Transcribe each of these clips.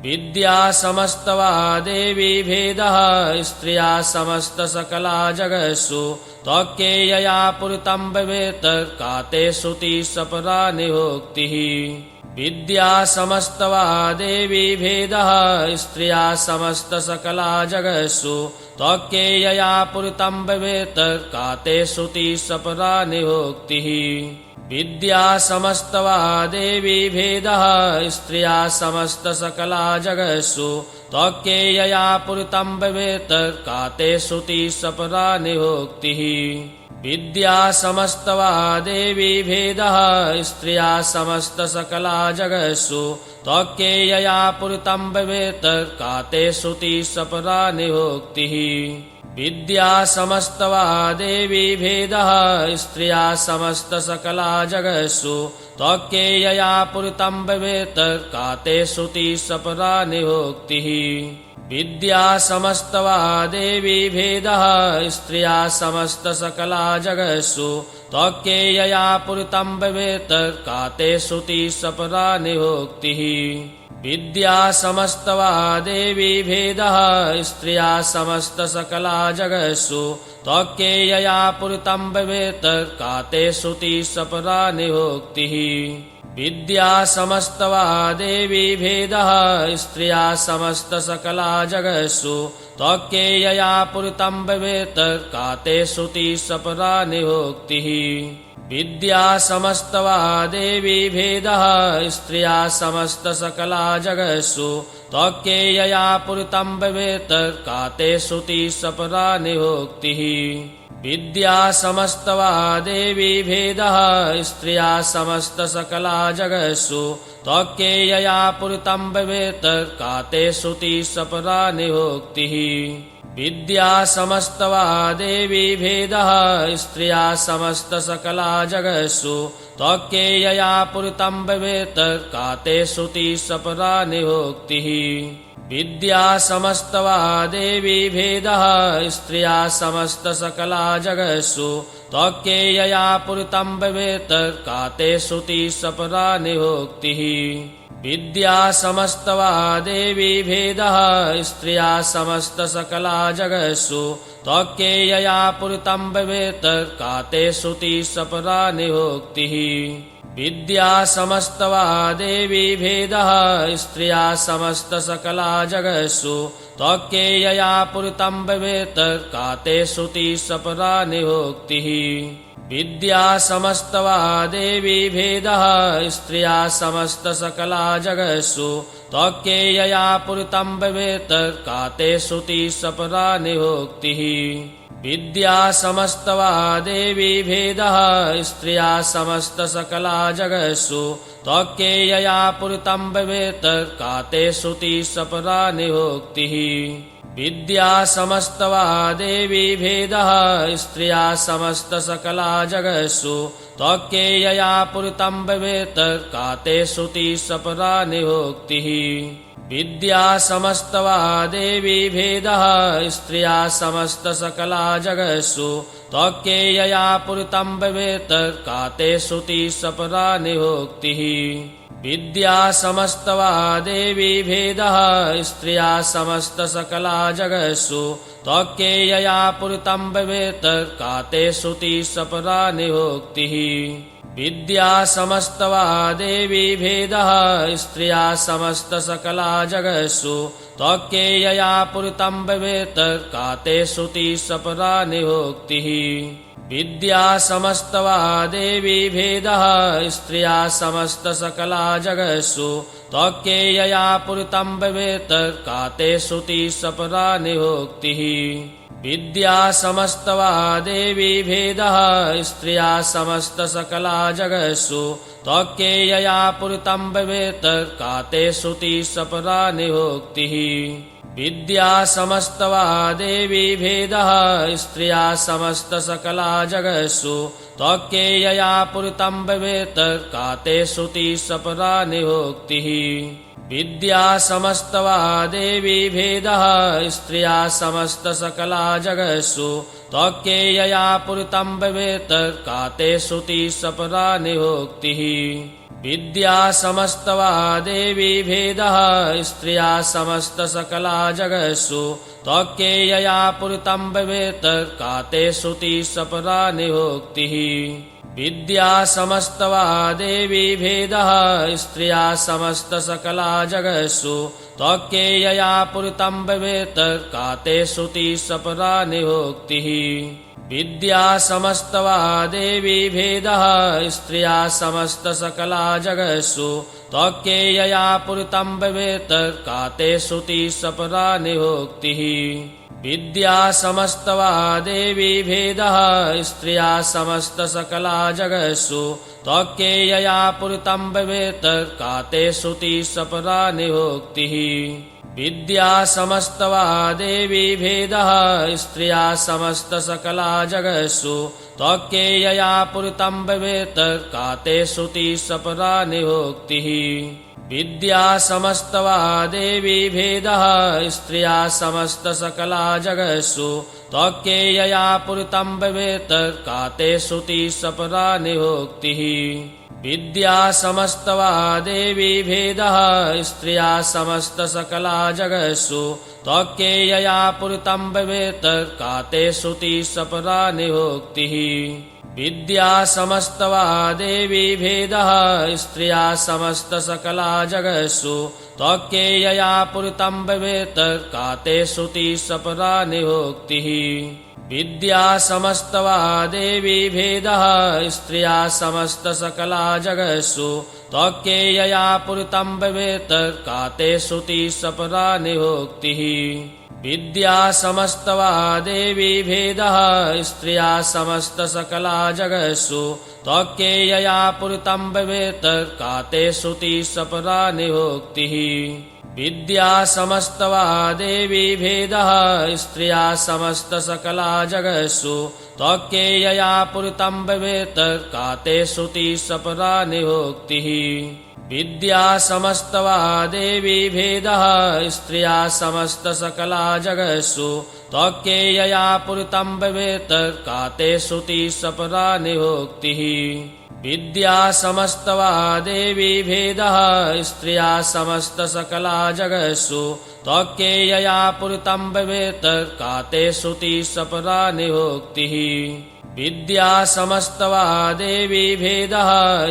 विद्या समस्तवा देवी भेदः स्त्रिया समस्त सकला जगत्सु त्वक्केयया पुरितं भवेत् का ते श्रुति सपरा निहोक्तिः। विद्या समस्तवा देवी भेदः स्त्रिया समस्त सकला जगत्सु त्वक्केयया पुरितं भवेत् का ते श्रुति सपरा निहोक्तिः। विद्या समस्तवा देवी भेदः स्त्रिया समस्त सकला जगत्सु त्वक्केयया पुरितं भवेत् का ते श्रुति सपरा निहोक्तिः। विद्या समस्तवा देवी भेदः स्त्रिया समस्त सकला जगत्सु त्वक्केयया पुरितं भवेत् का ते श्रुति सपरा निहोक्तिः। विद्या समस्तवा देवी भेदः स्त्रिया समस्त सकला जगत्सु त्वक्केयया पुरितं भवेत् का ते श्रुति सपरा निहोक्तिः। विद्या समस्तवा देवी भेदः स्त्रिया समस्त सकला जगत्सु त्वक्केयया पुरितं भवेत् का ते श्रुति सपरा निहोक्तिः। विद्या समस्तवा देवी भेदः स्त्रिया समस्त सकला जगत्सु त्वक्केयया पुरितं भवेत् का ते श्रुति सपरा निहोक्तिः। विद्या समस्तवा देवी भेदः स्त्रिया समस्त सकला जगत्सु त्वक्केयया पुरितं भवेत् का ते श्रुति सपरा निहोक्तिः। विद्या समस्तवा देवी भेदः स्त्रिया समस्त सकला जगत्सु त्वक्केयया पुरितं भवेत् का ते श्रुति सपरा निहोक्तिः। विद्या समस्तवा देवी भेदः स्त्रिया समस्त सकला जगत्सु त्वक्केयया पुरितं भवेत् का ते श्रुति सपरा निहोक्तिः। विद्या समस्तवा देवी भेदः स्त्रिया समस्त सकला जगत्सु त्वक्केयया पुरितं भवेत् का ते श्रुति सपरा निहोक्तिः। विद्या समस्तवा देवी भेदः स्त्रिया समस्त सकला जगत्सु त्वक्केयया पुरितं भवेत् का ते श्रुति सपरा निहोक्तिः। विद्या समस्तवा देवी भेदः स्त्रिया समस्त सकला जगत्सु त्वक्केयया पुरितं भवेत् का ते श्रुति सपरा निहोक्तिः। विद्या समस्तवा देवी भेदः स्त्रिया समस्त सकला जगत्सु त्वक्केयया पुरितं भवेत् का ते श्रुति सपरा निहोक्तिः। विद्या समस्तवा देवी भेदः स्त्रिया समस्त सकला जगत्सु त्वक्केयया पुरितं भवेत् का ते श्रुति सपरा निहोक्तिः। विद्या समस्तवा देवी भेदः स्त्रिया समस्त सकला जगत्सु त्वक्केयया पुरितं भवेत् का ते श्रुति सपरा निहोक्तिः। विद्या समस्तवा देवी भेदः स्त्रिया समस्त सकला जगत्सु त्वक्केयया पुरितं भवेत् का ते श्रुति सपरा निहोक्तिः। विद्या समस्तवा देवी भेदः स्त्रिया समस्त सकला जगत्सु त्वक्केयया पुरितं भवेत् का ते श्रुति सपरा निहोक्तिः। विद्या समस्तवा देवी भेदः स्त्रिया समस्त सकला जगत्सु त्वक्केयया पुरितं भवेत् का ते श्रुति सपरा निहोक्तिः। विद्या समस्तवा देवी भेदः स्त्रिया समस्त सकला जगत्सु त्वक्केयया पुरितं भवेत् का ते श्रुति सपरा निहोक्तिः। विद्या समस्तवा देवी भेदः स्त्रिया समस्त सकला जगत्सु त्वक्केयया पुरितं भवेत् का ते श्रुति सपरा निहोक्तिः। विद्या समस्तवा देवी भेदः स्त्रिया समस्त सकला जगत्सु त्वक्केयया पुरितं भवेत् का ते श्रुति सपरा निहोक्तिः। विद्या समस्तवा देवी भेदः स्त्रिया समस्त सकला जगत्सु त्वक्केयया पुरितं भवेत् का ते श्रुति सपरा निहोक्तिः। विद्या समस्तवा देवी भेदः स्त्रिया समस्त सकला जगत्सु त्वक्केयया पुरितं भवेत् का ते श्रुति सपरा निहोक्तिः। विद्या समस्तवा देवी भेदः स्त्रिया समस्तसकला जगत्सु त्वक्केयया पुरितं भवेत् का ते श्रुतिः सपरा निहोक्तिः विद्या समस्तवा देवी भेदः स्त्रिया समस्तसकला जगत्सु त्वक्केयया पुरितं भवेत् का ते श्रुतिः सपरा निहोक्तिः विद्या समस्तवा देवी भेदः स्त्रिया समस्तसकला जगत्सु त्वक्केयया पुरितं भवेत् का ते श्रुतिः सपरा निहोक्तिः विद्या समस्तवा देवी भेदः स्त्रिया समस्तसकला जगत्सु त्वक्केयया पुरितं भवेत् का ते श्रुतिः सपरा निहोक्तिः विद्या समस्तवा देवी भेदः स्त्रिया समस्तसकला जगत्सु त्वक्केयया पुरितं भवेत् का ते श्रुतिः सपरा निहोक्तिः विद्या समस्तवा देवी भेदः स्त्रिया समस्तसकला जगत्सु त्वक्केयया पुरितं भवेत् का ते श्रुतिः सपरा निहोक्तिः विद्या समस्तवा देवी भेदः स्त्रिया समस्तसकला जगत्सु त्वक्केयया पुरितं भवेत् का ते श्रुतिः सपरा निहोक्तिः विद्या समस्तवा देवी भेदः स्त्रिया समस्तसकला जगत्सु त्वक्केयया पुरितं भवेत् का ते श्रुतिः सपरा निहोक्तिः विद्या समस्तवा देवी भेदः स्त्रिया समस्तसकला जगत्सु त्वक्केयया पुरितं भवेत् का ते श्रुतिः सपरा निहोक्तिः विद्या समस्तवा देवी भेदः स्त्रिया समस्तसकला जगत्सु त्वक्केयया पुरितं भवेत् का ते श्रुतिः सपरा निहोक्तिः विद्या समस्तवा देवी भेदः स्त्रिया समस्तसकला जगत्सु त्वक्केयया पुरितं भवेत् का ते श्रुतिः सपरा निहोक्तिः विद्या समस्तवा देवी भेदः स्त्रिया समस्तसकला जगत्सु त्वक्केयया पुरितं भवेत् का ते श्रुतिः सपरा निहोक्तिः विद्या समस्तवा देवी भेदः स्त्रिया समस्तसकला जगत्सु त्वक्केयया पुरितं भवेत् का ते श्रुतिः सपरा निहोक्तिः विद्या समस्तवा देवी भेदः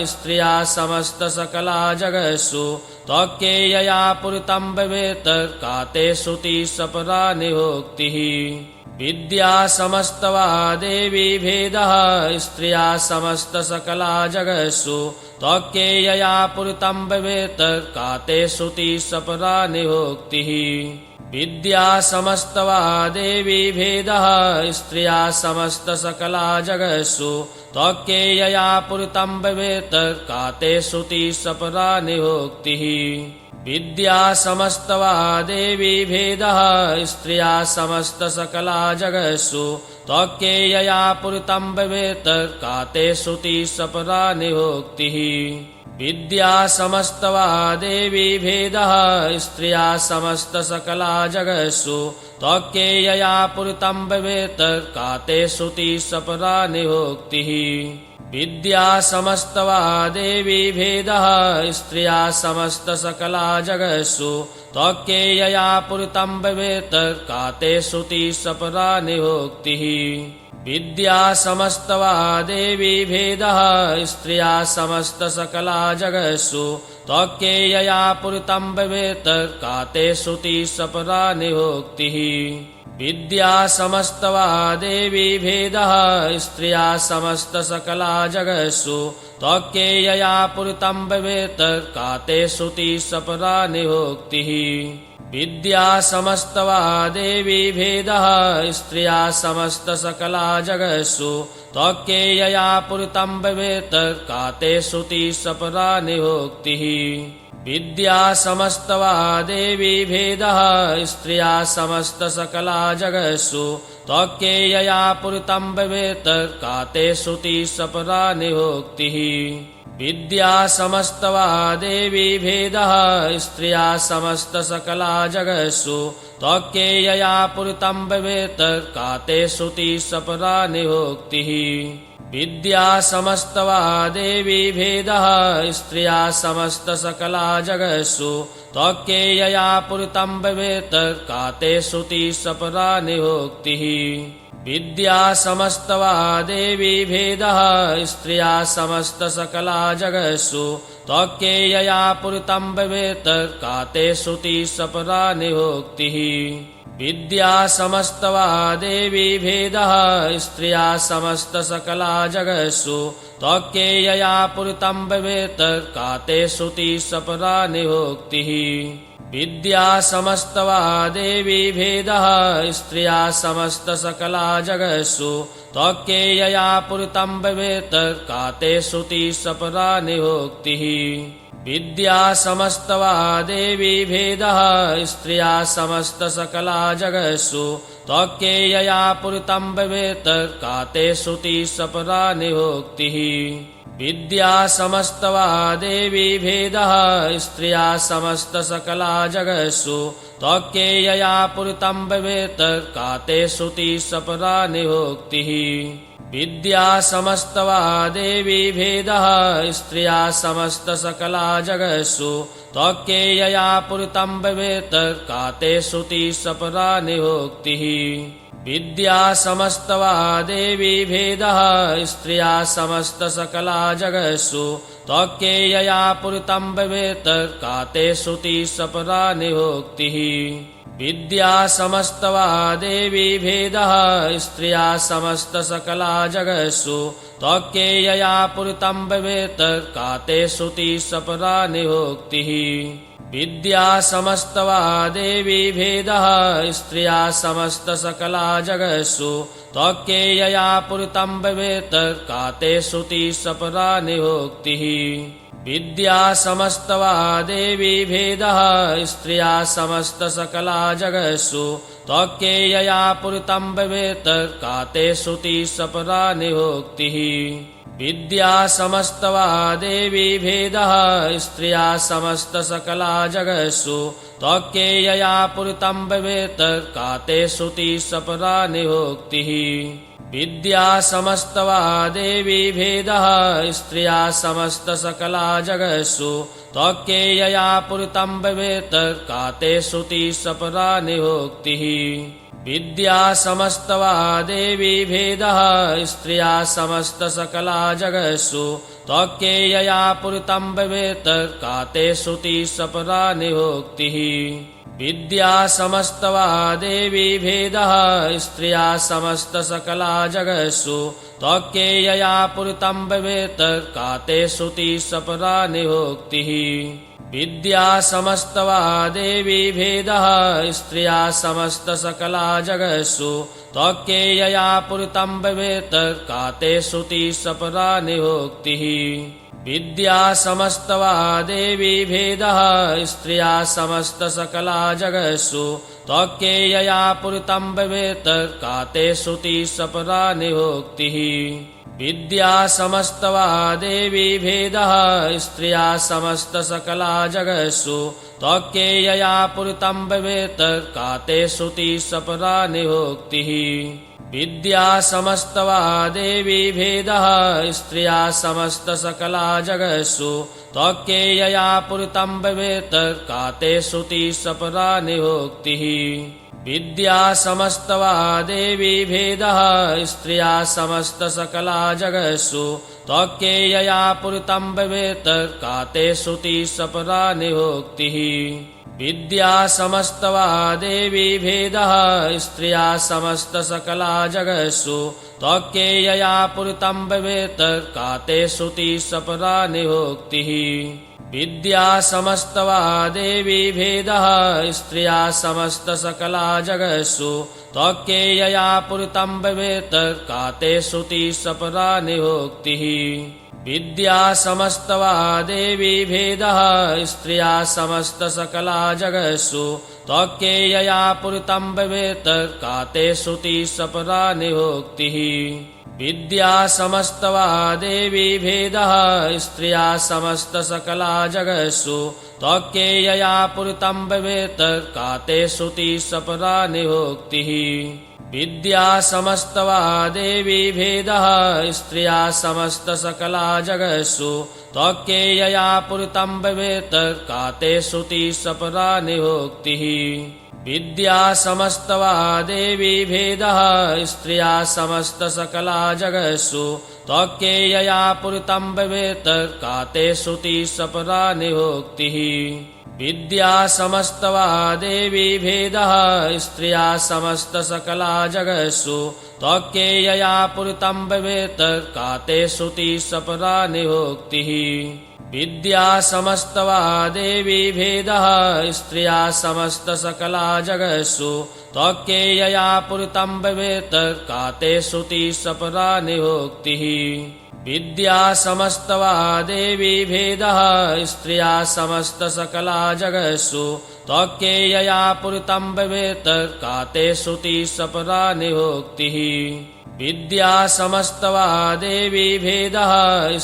स्त्रिया समस्तसकला जगत्सु त्वक्केयया पुरितं भवेत् का ते श्रुतिः सपरा निहोक्तिः विद्या समस्तवा देवी भेदः स्त्रिया समस्तसकला जगत्सु त्वक्केयया पुरितं भवेत् का ते श्रुतिः सपरा निहोक्तिः विद्या समस्तवा देवी भेदः स्त्रिया समस्तसकला जगत्सु त्वक्केयया पुरितं भवेत् का ते श्रुतिः सपरा निहोक्तिः विद्या समस्तवा देवी भेदः स्त्रिया समस्तसकला जगत्सु त्वक्केयया पुरितं भवेत् का ते श्रुतिः सपरा निहोक्तिः विद्या समस्तवा देवी भेदः स्त्रिया समस्तसकला जगत्सु त्वक्केयया पुरितं भवेत् का ते श्रुतिः सपरा निहोक्तिः विद्या समस्तवा देवी भेदः स्त्रिया समस्तसकला जगत्सु त्वक्केयया पुरितं भवेत् का ते श्रुतिः सपरा निहोक्तिः विद्या समस्तवा देवी भेदः स्त्रिया समस्तसकला जगत्सु त्वक्केयया पुरितं भवेत् का ते श्रुतिः सपरा निहोक्तिः विद्या समस्तवा देवी भेदः स्त्रिया समस्तसकला जगत्सु त्वक्केयया पुरितं भवेत् का ते श्रुतिः सपरा निहोक्तिः विद्या समस्तवा देवी भेदः स्त्रिया समस्तसकला जगत्सु त्वक्केयया पुरितं भवेत् का ते श्रुतिः सपरा निहोक्तिः विद्या समस्तवा देवी भेदः स्त्रिया समस्तसकला जगत्सु त्वक्केयया पुरितं भवेत् का ते श्रुतिः सपरा निहोक्तिः विद्या समस्तवा देवी भेदः स्त्रिया समस्तसकला जगत्सु त्वक्केयया पुरितं भवेत् का ते श्रुतिः सपरा निहोक्तिः विद्या समस्तवा देवी भेदः स्त्रिया समस्तसकला जगत्सु त्वक्केयया पुरितं भवेत् का ते श्रुतिः सपरा निहोक्तिः विद्या समस्तवा देवी भेदः स्त्रिया समस्तसकला जगत्सु त्वक्केयया पुरितं भवेत् का ते श्रुतिः सपरा निहोक्तिः विद्या समस्तवा देवी भेदः स्त्रिया समस्तसकला जगत्सु त्वक्केयया पुरितं भवेत् का ते श्रुतिः सपरा निहोक्तिः विद्या समस्तवा देवी भेदः स्त्रिया समस्तसकला जगत्सु त्वक्केयया पुरितं भवेत् का ते श्रुतिः सपरा निहोक्तिः विद्या समस्तवा देवी भेदः स्त्रिया समस्तसकला जगत्सु त्वक्केयया पुरितं भवेत् का ते श्रुतिः सपरा निहोक्तिः विद्या समस्तवा देवी भेदः स्त्रिया समस्तसकला जगत्सु त्वक्केयया पुरितं भवेत् का ते श्रुतिः सपरा निहोक्तिः विद्या समस्तवा देवी भेदः स्त्रिया समस्तसकला जगत्सु त्वक्केयया पुरितं भवेत् का ते श्रुतिः सपरा निहोक्तिः विद्या समस्तवा देवी भेदः स्त्रिया समस्तसकला जगत्सु त्वक्केयया पुरितं भवेत् का ते श्रुतिः सपरा निहोक्तिः विद्या समस्तवा देवी भेदः स्त्रिया समस्तसकला जगत्सु त्वक्केयया पुरितं भवेत् का ते श्रुतिः सपरा निहोक्तिः विद्या समस्तवा देवी भेदः स्त्रिया समस्तसकला जगत्सु त्वक्केयया पुरितं भवेत् का ते श्रुतिः सपरा निहोक्तिः विद्या समस्तवा देवी भेदः स्त्रिया समस्तसकला जगत्सु त्वक्केयया पुरितं भवेत् का ते श्रुतिः सपरा निहोक्तिः विद्या समस्तवा देवी भेदः स्त्रिया समस्तसकला जगत्सु त्वक्केयया पुरितं भवेत् का ते श्रुतिः सपरा निहोक्तिः विद्या समस्तवा देवी भेदः स्त्रिया समस्तसकला जगत्सु त्वक्केयया पुरितं भवेत् का ते श्रुतिः सपरा निहोक्तिः विद्या समस्तवा देवी भेदः स्त्रिया समस्तसकला जगत्सु त्वक्केयया पुरितं भवेत् का ते श्रुतिः सपरा निहोक्तिः विद्या समस्तवा देवी भेदः स्त्रिया समस्तसकला जगत्सु त्वक्केयया पुरितं भवेत् का ते श्रुतिः सपरा निहोक्तिः विद्या समस्तवा देवी भेदः स्त्रिया समस्तसकला जगत्सु त्वक्केयया पुरितं भवेत् का ते श्रुतिः सपरा निहोक्तिः विद्या समस्तवा देवी भेदः स्त्रिया समस्तसकला जगत्सु त्वक्केयया पुरितं भवेत् का ते श्रुतिः सपरा निहोक्तिः विद्या समस्तवा देवी भेदः स्त्रिया समस्तसकला जगत्सु त्वक्केयया पुरितं भवेत् का ते श्रुतिः सपरा निहोक्तिः विद्या समस्तवा देवी भेदः स्त्रिया समस्तसकला जगत्सु त्वक्केयया पुरितं भवेत् का ते श्रुतिः सपरा निहोक्तिः विद्या समस्तवा देवी भेदः स्त्रिया समस्तसकला जगत्सु त्वक्केयया पुरितं भवेत् का ते श्रुतिः सपरा निहोक्तिः विद्या समस्तवा देवी भेदः स्त्रिया समस्तसकला जगत्सु त्वक्केयया पुरितं भवेत् का ते श्रुतिः सपरा निहोक्तिः विद्या समस्तवा देवी भेदः स्त्रिया समस्तसकला जगत्सु त्वक्केयया पुरितं भवेत् का ते श्रुतिः सपरा निहोक्तिः विद्या समस्तवा देवी भेदः स्त्रिया समस्तसकला जगत्सु त्वक्केयया पुरितं भवेत् का ते श्रुतिः सपरा निहोक्तिः विद्या समस्तवा देवी भेदः स्त्रिया समस्तसकला जगत्सु त्वक्केयया पुरितं भवेत् का ते श्रुतिः सपरा निहोक्तिः विद्या समस्तवा देवी भेदः स्त्रिया समस्तसकला जगत्सु त्वक्केयया पुरितं भवेत् का ते श्रुतिः सपरा निहोक्तिः विद्या समस्तवा देवी भेदः स्त्रिया समस्तसकला जगत्सु त्वक्केयया पुरितं भवेत् का ते श्रुतिः सपरा निहोक्तिः विद्या समस्तवा देवी भेदः स्त्रिया समस्तसकला जगत्सु त्वक्केयया पुरितं भवेत् का ते श्रुतिः सपरा निहोक्तिः विद्या समस्तवा देवी भेदः स्त्रिया समस्तसकला जगत्सु त्वक्केयया पुरितं भवेत् का ते श्रुतिः सपरा निहोक्तिः विद्या समस्तवा देवी भेदः स्त्रिया समस्तसकला जगत्सु त्वक्केयया पुरितं भवेत् का ते श्रुतिः सपरा निहोक्तिः विद्या समस्तवा देवी भेदः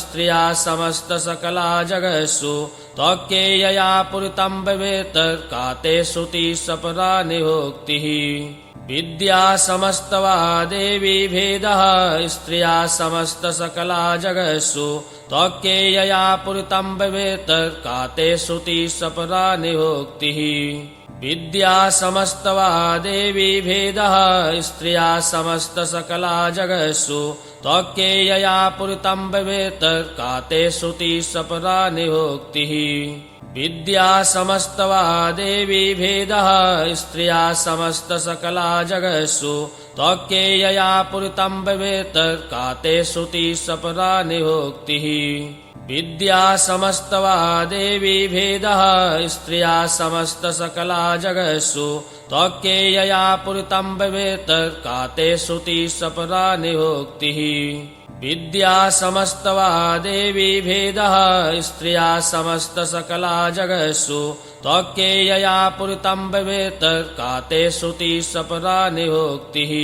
स्त्रिया समस्तसकला जगत्सु त्वक्केयया पुरितं भवेत् का ते श्रुतिः सपरा निहोक्तिः विद्या समस्तवा देवी भेदः स्त्रिया समस्तसकला जगत्सु त्वक्केयया पुरितं भवेत् का ते श्रुतिः सपरा निहोक्तिः विद्या समस्तवा देवी भेदः स्त्रिया समस्तसकला जगत्सु त्वक्केयया पुरितं भवेत् का ते श्रुतिः सपरा निहोक्तिः विद्या समस्तवा देवी भेदः स्त्रिया समस्तसकला जगत्सु त्वक्केयया पुरितं भवेत् का ते श्रुतिः सपरा निहोक्तिः विद्या समस्तवा देवी भेदः स्त्रिया समस्तसकला जगत्सु त्वक्केयया पुरितं भवेत् का ते श्रुतिः सपरा निहोक्तिः विद्या समस्तवा देवी भेदः स्त्रिया समस्तसकला जगत्सु त्वक्केयया पुरितं भवेत् का ते श्रुतिः सपरा निहोक्तिः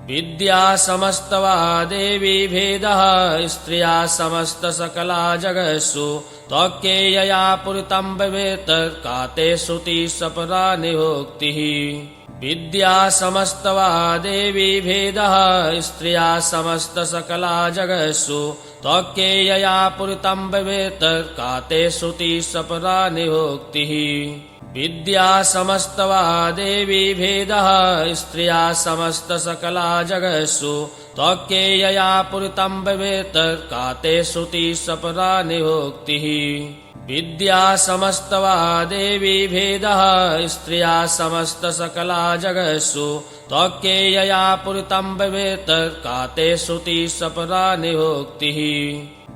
विद्या समस्तवा देवी भेदः स्त्रिया समस्तसकला जगत्सु त्वक्केयया पुरितं भवेत् का ते श्रुतिः सपरा निहोक्तिः विद्या समस्तवा देवी भेदः स्त्रिया समस्तसकला जगत्सु त्वक्केयया पुरितं भवेत् का ते श्रुतिः सपरा निहोक्तिः विद्या समस्तवा देवी भेदः स्त्रिया समस्तसकला जगत्सु त्वक्केयया पुरितं भवेत् का ते श्रुतिः सपरा निहोक्तिः विद्या समस्तवा देवी भेदः स्त्रिया समस्तसकला जगत्सु त्वक्केयया पुरितं भवेत् का ते श्रुतिः सपरा निहोक्तिः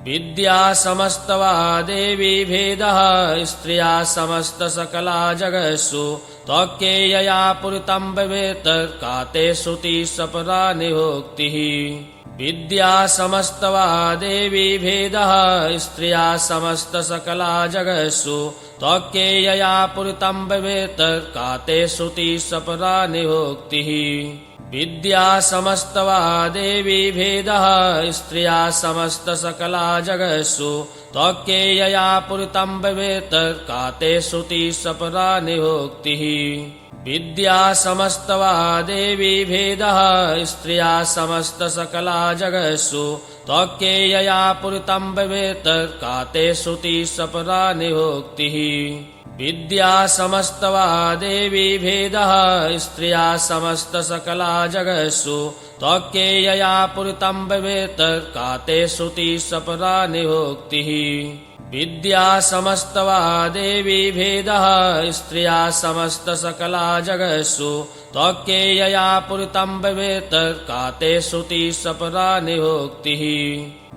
विद्या समस्तवा देवी भेदः स्त्रिया समस्तसकला जगत्सु त्वक्केयया पुरितं भवेत् का ते श्रुतिः सपरा निहोक्तिः विद्या समस्तवा देवी भेदः स्त्रिया समस्तसकला जगत्सु त्वक्केयया पुरितं भवेत् का ते श्रुतिः सपरा निहोक्तिः विद्या समस्तवा देवी भेदः स्त्रिया समस्तसकला जगत्सु त्वक्केयया पुरितं भवेत् का ते श्रुतिः सपरा निहोक्तिः विद्या समस्तवा देवी भेदः स्त्रिया समस्तसकला जगत्सु त्वक्केयया पुरितं भवेत् का ते श्रुतिः सपरा निहोक्तिः विद्या समस्तवा देवी भेदः स्त्रिया समस्तसकला जगत्सु त्वक्केयया पुरितं भवेत् का ते श्रुतिः सपरा निहोक्तिः विद्या समस्तवा देवी भेदः स्त्रिया समस्तसकला जगत्सु त्वक्केयया पुरितं भवेत् का ते श्रुतिः सपरा निहोक्तिः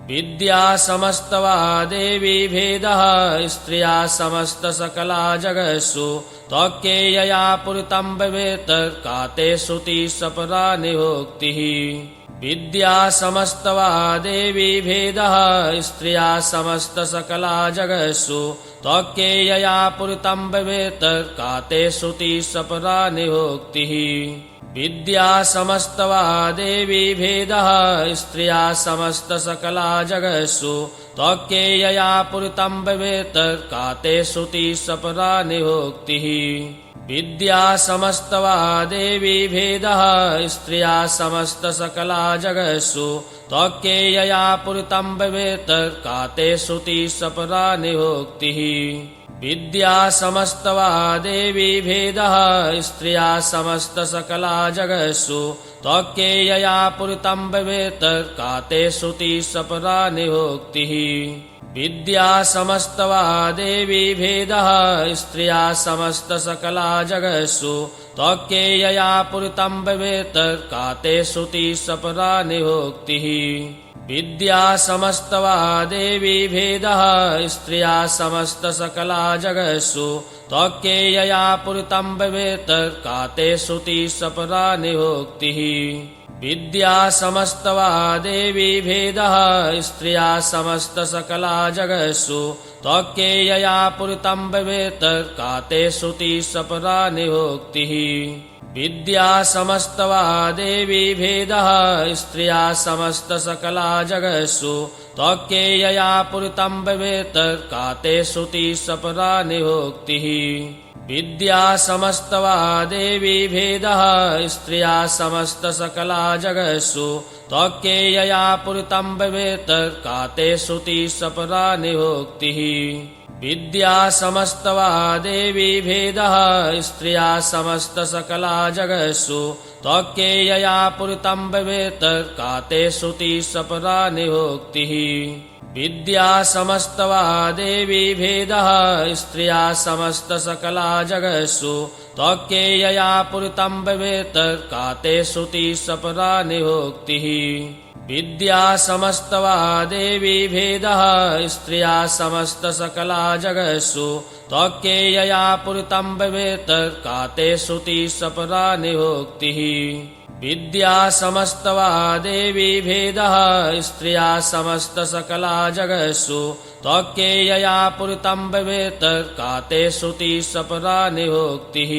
विद्या समस्तवा देवी भेदः स्त्रिया समस्तसकला जगत्सु त्वक्केयया पुरितं भवेत् का ते श्रुतिः सपरा निहोक्तिः विद्या समस्तवा देवी भेदः स्त्रिया समस्तसकला जगत्सु त्वक्केयया पुरितं भवेत् का ते श्रुतिः सपरा निहोक्तिः विद्या समस्तवा देवी भेदः स्त्रिया समस्तसकला जगत्सु त्वक्केयया पुरितं भवेत् का ते श्रुतिः सपरा निहोक्तिः विद्या समस्तवा देवी भेदः स्त्रिया समस्तसकला जगत्सु त्वक्केयया पुरितं भवेत् का ते श्रुतिः सपरा निहोक्तिः विद्या समस्तवा देवी भेदः स्त्रिया समस्तसकला जगत्सु त्वक्केयया पुरितं भवेत् का ते श्रुतिः सपरा निहोक्तिः विद्या समस्तवा देवी भेदः स्त्रिया समस्तसकला जगत्सु त्वक्केयया पुरितं भवेत् का ते श्रुतिः सपरा निहोक्तिः विद्या समस्तवा देवी भेदः स्त्रिया समस्तसकला जगत्सु त्वक्केयया पुरितं भवेत् का ते श्रुतिः सपरा निहोक्तिः विद्या समस्तवा देवी भेदः स्त्रिया समस्तसकला जगत्सु त्वक्केयया पुरितं भवेत् का ते श्रुतिः सपरा निहोक्तिः विद्या समस्तवा देवी भेदः स्त्रिया समस्तसकला जगत्सु त्वक्केयया पुरितं भवेत् का ते श्रुतिः सपरा निहोक्तिः विद्या समस्तवा देवी भेदः स्त्रिया समस्तसकला जगत्सु त्वक्केयया पुरितं भवेत् का ते श्रुतिः सपरा निहोक्तिः विद्या समस्तवा देवी भेदः स्त्रिया समस्तसकला जगत्सु त्वक्केयया पुरितं भवेत् का ते श्रुतिः सपरा निहोक्तिः विद्या समस्तवा देवी भेदः स्त्रिया समस्तसकला जगत्सु त्वक्केयया पुरितं भवेत् का ते श्रुतिः सपरा निहोक्तिः विद्या समस्तवा देवी भेदः स्त्रिया समस्तसकला जगत्सु त्वक्केयया पुरितं भवेत् का ते श्रुतिः सपरा निहोक्तिः विद्या समस्तवा देवी भेदः स्त्रिया समस्तसकला जगत्सु त्वक्केयया पुरितं भवेत् का ते श्रुतिः सपरा निहोक्तिः